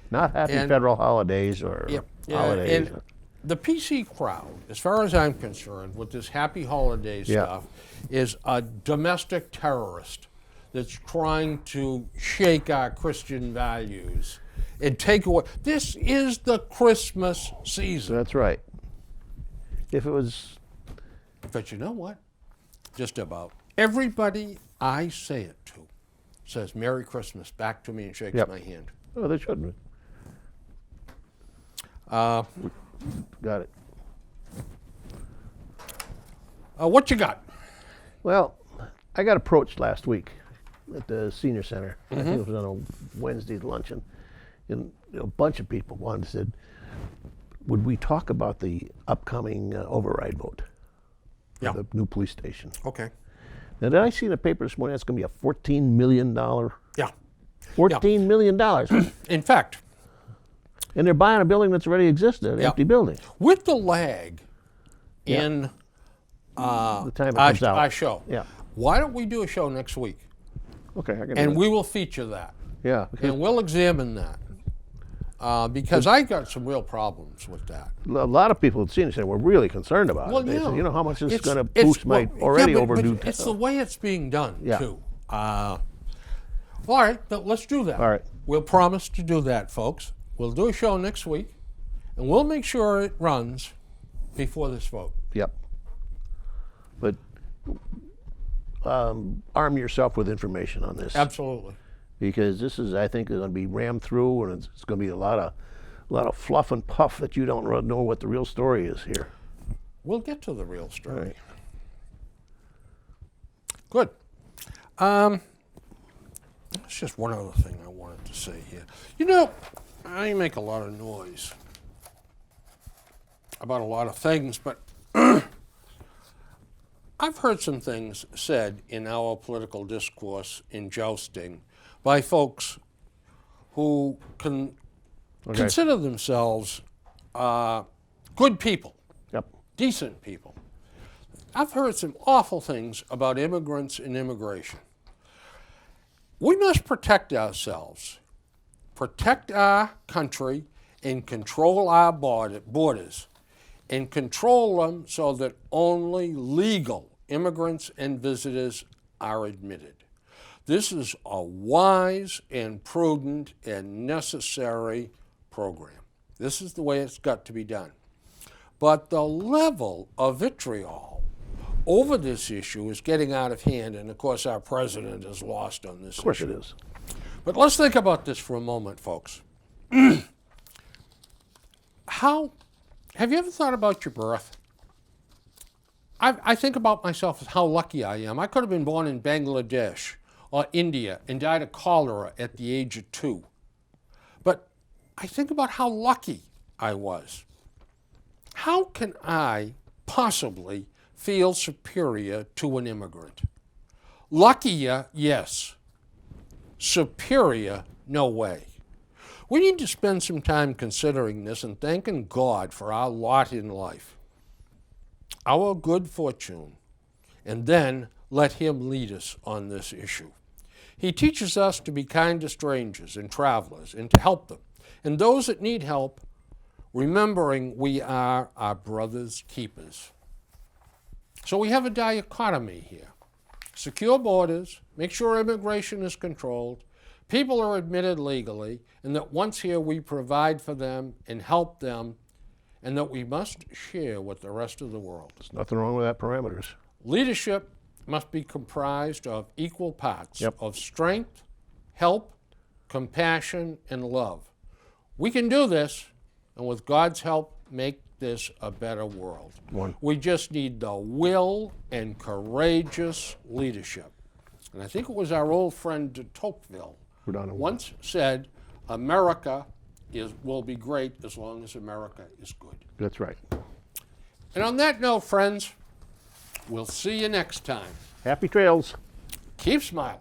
S2: Not happy
S1: And-
S2: federal holidays or holidays.
S1: And the PC crowd, as far as I'm concerned, with this happy holiday stuff, is a domestic terrorist that's trying to shake our Christian values and take away. This is the Christmas season.
S2: That's right. If it was,
S1: But you know what? Just about everybody I say it to says Merry Christmas back to me and shakes
S2: Yep.
S1: my hand.
S2: oh, they shouldn't. Got it.
S1: What you got?
S2: Well, I got approached last week at the senior center. I think it was on a Wednesday luncheon, and a bunch of people said, "Would we talk about the upcoming override vote for
S1: Yeah.
S2: the new police station?"
S1: Okay.
S2: Now, did I see in the paper this morning that's going to be a $14 million?
S1: Yeah.
S2: $14 million.
S1: In fact,
S2: And they're buying a building that's already existed, an
S1: Yeah.
S2: empty building.
S1: with the lag in
S2: The time it
S1: our,
S2: comes out.
S1: our show,
S2: Yeah.
S1: why don't we do a show next week?
S2: Okay, I can
S1: And
S2: do
S1: we will feature that.
S2: Yeah.
S1: And we'll examine that. Because I got some real problems with that.
S2: A lot of people at senior center were really concerned about it. They said, how much is going to boost my already overdue
S1: It's the way it's being done,
S2: Yeah.
S1: too. All right, let's do that.
S2: All right.
S1: We'll promise to do that, folks. We'll do a show next week, and we'll make sure it runs before this vote.
S2: Yep. But arm yourself with information on this.
S1: Absolutely.
S2: Because this is, I think, going to be rammed through, and it's going to be a lot of fluff and puff that you don't know what the real story is here.
S1: We'll get to the real story.
S2: Right.
S1: Good. There's just one other thing I wanted to say here. I make a lot of noise about a lot of things, but I've heard some things said in our political discourse in jousting by folks who consider themselves good people,
S2: Yep.
S1: decent people. I've heard some awful things about immigrants and immigration. We must protect ourselves, protect our country, and control our borders, and control them so that only legal immigrants and visitors are admitted. This is a wise and prudent and necessary program. This is the way it's got to be done. But the level of vitriol over this issue is getting out of hand, and of course our president is lost on this issue.
S2: Of course it is.
S1: But let's think about this for a moment, folks. Have you ever thought about your birth? I think about myself as how lucky I am. I could have been born in Bangladesh or India and died of cholera at the age of 2. But I think about how lucky I was. How can I possibly feel superior to an immigrant? Luckier, yes. Superior, no way. We need to spend some time considering this and thanking God for our lot in life, our good fortune, and then let Him lead us on this issue. He teaches us to be kind to strangers and travelers and to help them, and those that need help, remembering we are our brother's keepers. So we have a dichotomy here. Secure borders, make sure immigration is controlled, people are admitted legally, and that once here we provide for them and help them, and that we must share with the rest of the world.
S2: There's nothing wrong with that parameters.
S1: Leadership must be comprised of equal parts
S2: Yep.
S1: of strength, help, compassion, and love. We can do this, and with God's help, make this a better world. We just need the will and courageous leadership. And I think it was our old friend de Tocqueville once said, America will be great as long as America is good.
S2: That's right.
S1: And on that note, friends, we'll see you next time.
S2: Happy trails.
S1: Keep smiling.